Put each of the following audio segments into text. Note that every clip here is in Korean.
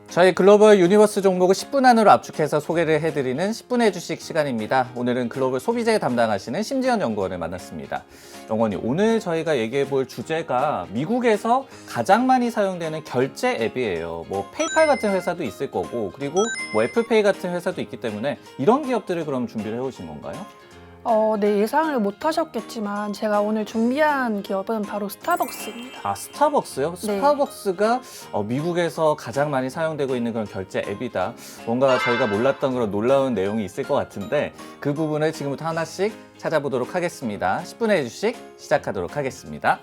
저희 글로벌 유니버스 종목을 10분 안으로 압축해서 소개를 해드리는 10분의 주식 시간입니다. 오늘은 글로벌 소비재 담당하시는 심지연 연구원을 만났습니다. 연구원님, 오늘 저희가 얘기해볼 주제가 미국에서 가장 많이 사용되는 결제 앱이에요. 뭐 페이팔 같은 회사도 있을 거고, 그리고 뭐 애플페이 같은 회사도 있기 때문에 이런 기업들을 그럼 준비를 해오신 건가요? 네, 예상을 못 하셨겠지만 제가 오늘 준비한 기업은 바로 스타벅스입니다. 아, 스타벅스요? 네. 스타벅스가 미국에서 가장 많이 사용되고 있는 그런 결제 앱이다. 뭔가 저희가 몰랐던 그런 놀라운 내용이 있을 것 같은데 그 부분을 지금부터 하나씩 찾아보도록 하겠습니다. 10분의 주식 시작하도록 하겠습니다.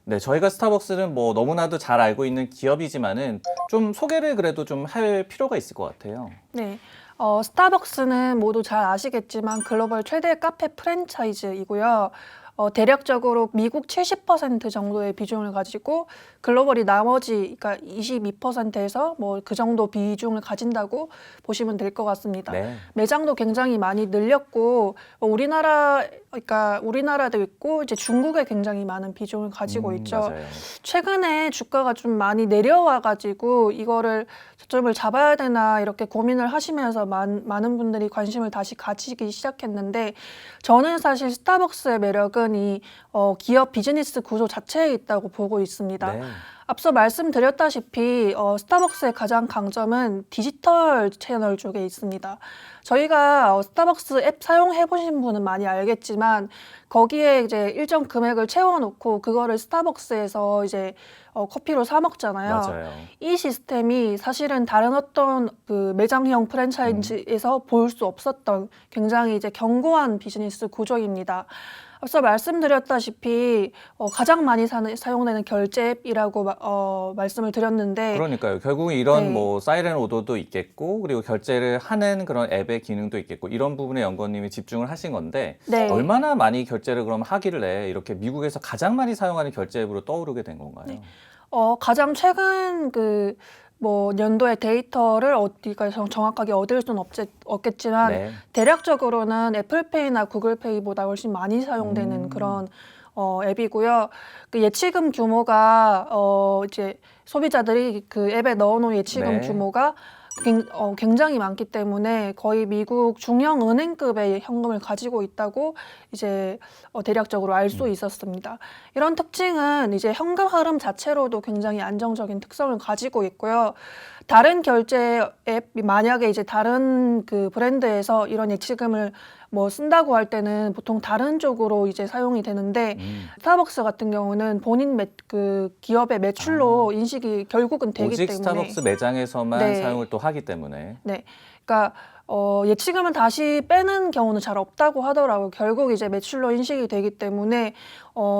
네, 저희가 스타벅스는 뭐 너무나도 잘 알고 있는 기업이지만은 좀 소개를 그래도 좀 할 필요가 있을 것 같아요. 네, 스타벅스는 모두 잘 아시겠지만 글로벌 최대 카페 프랜차이즈이고요. 대략적으로 미국 70% 정도의 비중을 가지고 글로벌이 나머지 그러니까 22%에서 뭐 그 정도 비중을 가진다고 보시면 될 것 같습니다. 네. 매장도 굉장히 많이 늘렸고 우리나라도 있고 이제 중국에 굉장히 많은 비중을 가지고 있죠. 맞아요. 최근에 주가가 좀 많이 내려와 가지고 이거를 저점을 잡아야 되나 이렇게 고민을 하시면서 많은 분들이 관심을 다시 가지기 시작했는데 저는 사실 스타벅스의 매력은 이 기업 비즈니스 구조 자체에 있다고 보고 있습니다. 네. 앞서 말씀드렸다시피 스타벅스의 가장 강점은 디지털 채널 쪽에 있습니다. 저희가 스타벅스 앱 사용해 보신 분은 많이 알겠지만 거기에 이제 일정 금액을 채워놓고 그거를 스타벅스에서 이제 커피로 사 먹잖아요. 맞아요. 이 시스템이 사실은 다른 어떤 그 매장형 프랜차이즈에서 볼 수 없었던 굉장히 이제 견고한 비즈니스 구조입니다. 앞서 말씀드렸다시피 가장 많이 사용되는 결제 앱이라고 말씀을 드렸는데 그러니까요. 결국은 이런 네. 뭐 사이렌 오더도 있겠고 그리고 결제를 하는 그런 앱의 기능도 있겠고 이런 부분에 연구원님이 집중을 하신 건데 네. 얼마나 많이 결제를 그럼 하길래 이렇게 미국에서 가장 많이 사용하는 결제 앱으로 떠오르게 된 건가요? 네. 가장 최근 뭐 연도의 데이터를 어디가 정확하게 얻을 수는 없겠지만 네. 대략적으로는 애플페이나 구글페이보다 훨씬 많이 사용되는 그런 앱이고요. 그 예치금 규모가 이제 소비자들이 그 앱에 넣어놓은 예치금 네. 규모가 굉장히 많기 때문에 거의 미국 중형 은행급의 현금을 가지고 있다고 이제 대략적으로 알 수 있었습니다. 이런 특징은 이제 현금 흐름 자체로도 굉장히 안정적인 특성을 가지고 있고요. 다른 결제 앱이 만약에 이제 다른 그 브랜드에서 이런 예치금을 뭐 쓴다고 할 때는 보통 다른 쪽으로 이제 사용이 되는데 스타벅스 같은 경우는 본인 그 기업의 매출로 인식이 결국은 되기 오직 때문에 스타벅스 매장에서만 네. 사용을 또 하기 때문에 네, 그러니까 예치금을 다시 빼는 경우는 잘 없다고 하더라고요. 결국 이제 매출로 인식이 되기 때문에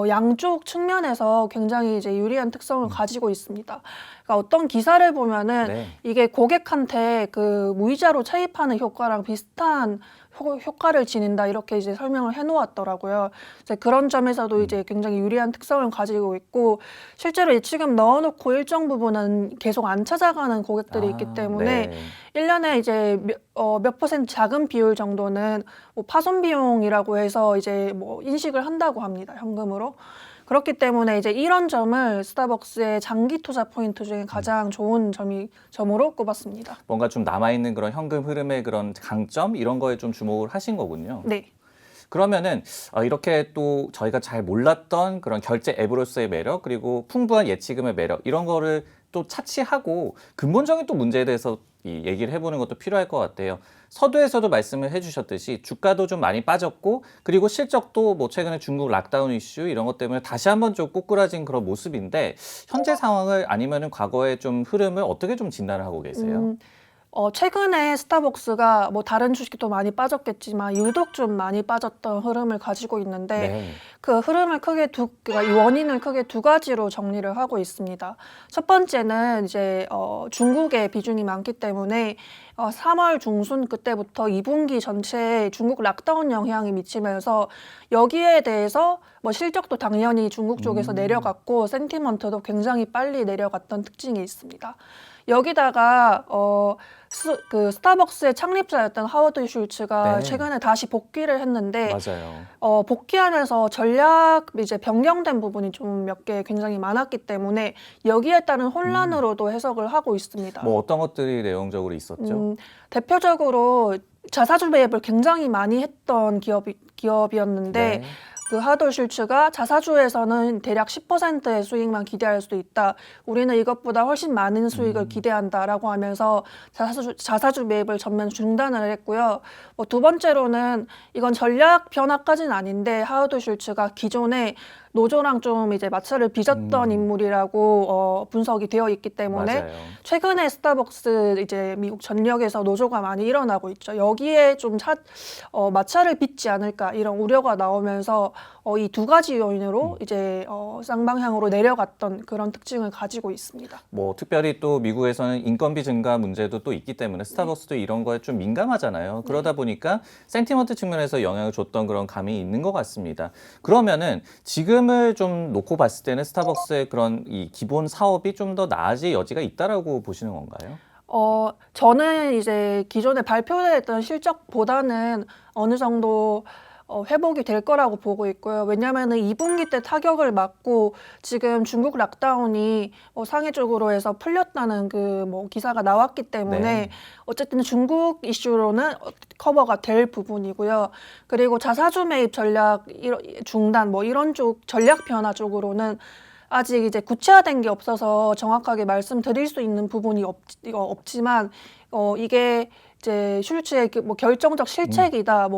양쪽 측면에서 굉장히 이제 유리한 특성을 가지고 있습니다. 그러니까 어떤 기사를 보면은 네. 이게 고객한테 그 무이자로 차입하는 효과랑 비슷한 효과를 지닌다 이렇게 이제 설명을 해놓았더라고요. 이제 그런 점에서도 이제 굉장히 유리한 특성을 가지고 있고 실제로 예치금 넣어놓고 일정 부분은 계속 안 찾아가는 고객들이 있기 때문에 네. 1년에 이제 몇 퍼센트 작은 비율 정도는 뭐 파손 비용이라고 해서 이제 뭐 인식을 한다고 합니다. 현금으로. 그렇기 때문에 이제 이런 점을 스타벅스의 장기 투자 포인트 중에 가장 좋은 점으로 꼽았습니다. 뭔가 좀 남아있는 그런 현금 흐름의 그런 강점 이런 거에 좀 주목을 하신 거군요. 네. 그러면은 이렇게 또 저희가 잘 몰랐던 그런 결제 앱으로서의 매력 그리고 풍부한 예치금의 매력 이런 거를 또 차치하고 근본적인 또 문제에 대해서 이 얘기를 해보는 것도 필요할 것 같아요. 서두에서도 말씀을 해주셨듯이 주가도 좀 많이 빠졌고 그리고 실적도 뭐 최근에 중국 락다운 이슈 이런 것 때문에 다시 한번 좀 꼬꾸라진 그런 모습인데 현재 상황을 아니면은 과거의 좀 흐름을 어떻게 좀 진단을 하고 계세요? 최근에 스타벅스가 뭐 다른 주식도 많이 빠졌겠지만 유독 좀 많이 빠졌던 흐름을 가지고 있는데 네. 그 흐름을 그러니까 이 원인을 크게 두 가지로 정리를 하고 있습니다. 첫 번째는 이제 중국의 비중이 많기 때문에 3월 중순 그때부터 2분기 전체에 중국 락다운 영향이 미치면서 여기에 대해서 뭐 실적도 당연히 중국 쪽에서 내려갔고 센티먼트도 굉장히 빨리 내려갔던 특징이 있습니다. 여기다가 그 스타벅스의 창립자였던 하워드 슐츠가 네. 최근에 다시 복귀를 했는데 맞아요. 복귀하면서 전략 이제 변경된 부분이 좀 몇 개 굉장히 많았기 때문에 여기에 따른 혼란으로도 해석을 하고 있습니다. 뭐 어떤 것들이 내용적으로 있었죠? 대표적으로 자사주 매입을 굉장히 많이 했던 기업이었는데 네. 그 하도 슐츠가 자사주에서는 대략 10%의 수익만 기대할 수 있다. 우리는 이것보다 훨씬 많은 수익을 기대한다라고 하면서 자사주 매입을 전면 중단을 했고요. 두 번째로는 이건 전략 변화까지는 아닌데 하도 슐츠가 기존에 노조랑 좀 이제 마찰을 빚었던 인물이라고 분석이 되어 있기 때문에 맞아요. 최근에 스타벅스 이제 미국 전역에서 노조가 많이 일어나고 있죠. 여기에 좀 마찰을 빚지 않을까 이런 우려가 나오면서 이 두 가지 요인으로 이제 쌍방향으로 내려갔던 그런 특징을 가지고 있습니다. 뭐 특별히 또 미국에서는 인건비 증가 문제도 또 있기 때문에 스타벅스도 이런 거에 좀 민감하잖아요. 그러다 보니까 센티먼트 측면에서 영향을 줬던 그런 감이 있는 것 같습니다. 그러면은 지금을 좀 놓고 봤을 때는 스타벅스의 그런 이 기본 사업이 좀 더 나아질 여지가 있다라고 보시는 건가요? 저는 이제 기존에 발표됐던 실적보다는 어느 정도 회복이 될 거라고 보고 있고요. 왜냐하면은 2분기 때 타격을 맞고 지금 중국 락다운이 상해적으로 해서 풀렸다는 그 기사가 나왔기 때문에 네. 어쨌든 중국 이슈로는 커버가 될 부분이고요. 그리고 자사주 매입 전략 중단 이런 쪽 전략 변화 쪽으로는 아직 이제 구체화된 게 없어서 정확하게 말씀드릴 수 있는 부분이 없지만 이게 이제 슐츠의 결정적 실책이다.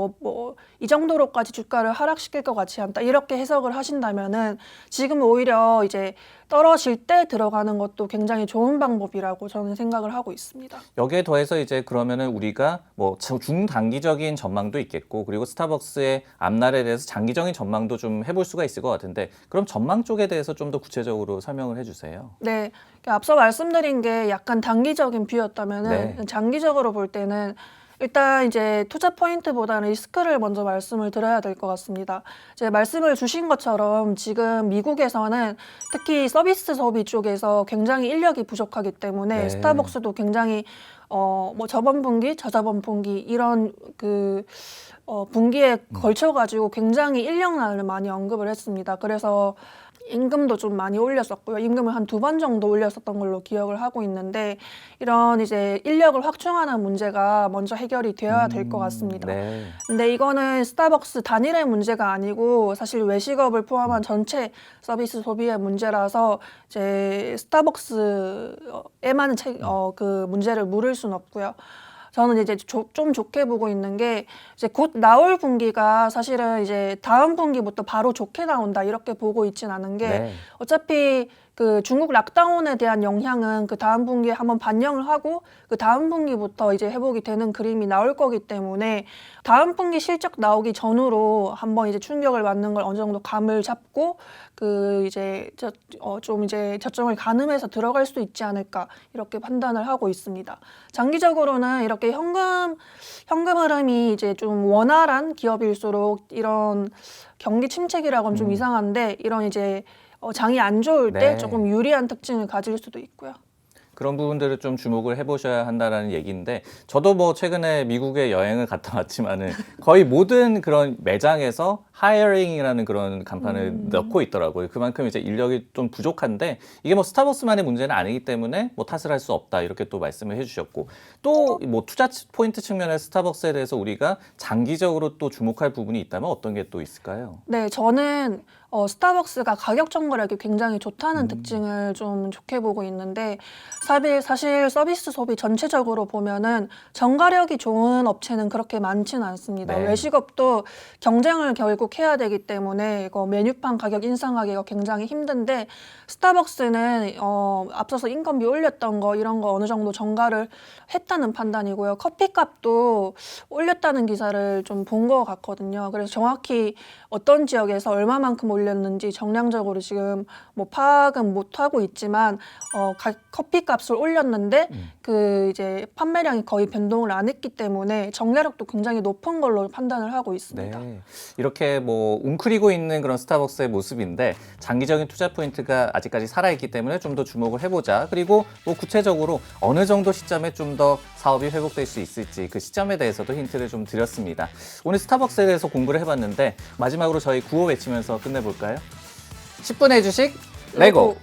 이 정도로까지 주가를 하락시킬 것 같지 않다. 이렇게 해석을 하신다면은 지금 오히려 이제 떨어질 때 들어가는 것도 굉장히 좋은 방법이라고 저는 생각을 하고 있습니다. 여기에 더해서 이제 그러면은 우리가 뭐 중단기적인 전망도 있겠고 그리고 스타벅스의 앞날에 대해서 장기적인 전망도 좀 해볼 수가 있을 것 같은데 그럼 전망 쪽에 대해서 좀 더 구체적으로 설명을 해주세요. 네, 앞서 말씀드린 게 약간 단기적인 뷰였다면은 네. 장기적으로 볼 때는 일단 이제 투자 포인트보다는 리스크를 먼저 말씀을 드려야 될 것 같습니다. 이제 말씀을 주신 것처럼 지금 미국에서는 특히 서비스 소비 쪽에서 굉장히 인력이 부족하기 때문에 네. 스타벅스도 굉장히 저번 분기, 저저번 분기 이런 분기에 걸쳐 가지고 굉장히 인력난을 많이 언급을 했습니다. 그래서 임금도 좀 많이 올렸었고요. 임금을 한 2번 정도 올렸었던 걸로 기억을 하고 있는데 이런 이제 인력을 확충하는 문제가 먼저 해결이 되어야 될 것 같습니다. 네. 근데 이거는 스타벅스 단일의 문제가 아니고 사실 외식업을 포함한 전체 서비스 소비의 문제라서 이제 스타벅스에만 그 문제를 물을 수는 없고요. 저는 이제 좀 좋게 보고 있는 게 이제 곧 나올 분기가 사실은 이제 다음 분기부터 바로 좋게 나온다 이렇게 보고 있진 않은 게 네. 어차피 그 중국 락다운에 대한 영향은 그 다음 분기에 한번 반영을 하고 그 다음 분기부터 이제 회복이 되는 그림이 나올 거기 때문에 다음 분기 실적 나오기 전으로 한번 이제 충격을 맞는 걸 어느 정도 감을 잡고 그 이제 좀 이제 저점을 가늠해서 들어갈 수 있지 않을까 이렇게 판단을 하고 있습니다. 장기적으로는 이렇게 현금 흐름이 이제 좀 원활한 기업일수록 이런 경기 침체기라고는 좀 이상한데 이런 이제 장이 안 좋을 때 네. 조금 유리한 특징을 가질 수도 있고요. 그런 부분들을 좀 주목을 해보셔야 한다라는 얘기인데 저도 뭐 최근에 미국에 여행을 갔다 왔지만은 거의 모든 그런 매장에서 하이어링이라는 그런 간판을 넣고 있더라고요. 그만큼 이제 인력이 좀 부족한데 이게 뭐 스타벅스만의 문제는 아니기 때문에 뭐 탓을 할 수 없다 이렇게 또 말씀을 해주셨고 또 뭐 투자 포인트 측면에 스타벅스에 대해서 우리가 장기적으로 또 주목할 부분이 있다면 어떤 게 또 있을까요? 네, 저는 스타벅스가 가격 전거력이 굉장히 좋다는 특징을 좀 좋게 보고 있는데 사실 서비스 소비 전체적으로 보면은 전가력이 좋은 업체는 그렇게 많지는 않습니다. 네. 외식업도 경쟁을 결국 해야 되기 때문에 이거 메뉴판 가격 인상하기가 굉장히 힘든데 스타벅스는 앞서서 인건비 올렸던 거 이런 거 어느 정도 전가를 했다는 판단이고요. 커피값도 올렸다는 기사를 좀 본 것 같거든요. 그래서 정확히 어떤 지역에서 얼마만큼 올렸는지 정량적으로 지금 뭐 파악은 못 하고 있지만 커피 값을 올렸는데 그 이제 판매량이 거의 변동을 안 했기 때문에 정제력도 굉장히 높은 걸로 판단을 하고 있습니다. 네. 이렇게 뭐 웅크리고 있는 그런 스타벅스의 모습인데 장기적인 투자 포인트가 아직까지 살아있기 때문에 좀 더 주목을 해보자. 그리고 뭐 구체적으로 어느 정도 시점에 좀 더 사업이 회복될 수 있을지 그 시점에 대해서도 힌트를 좀 드렸습니다. 오늘 스타벅스에 대해서 공부를 해봤는데 마지막으로 저희 구호 외치면서 끝내볼까요? 10분의 주식 레고!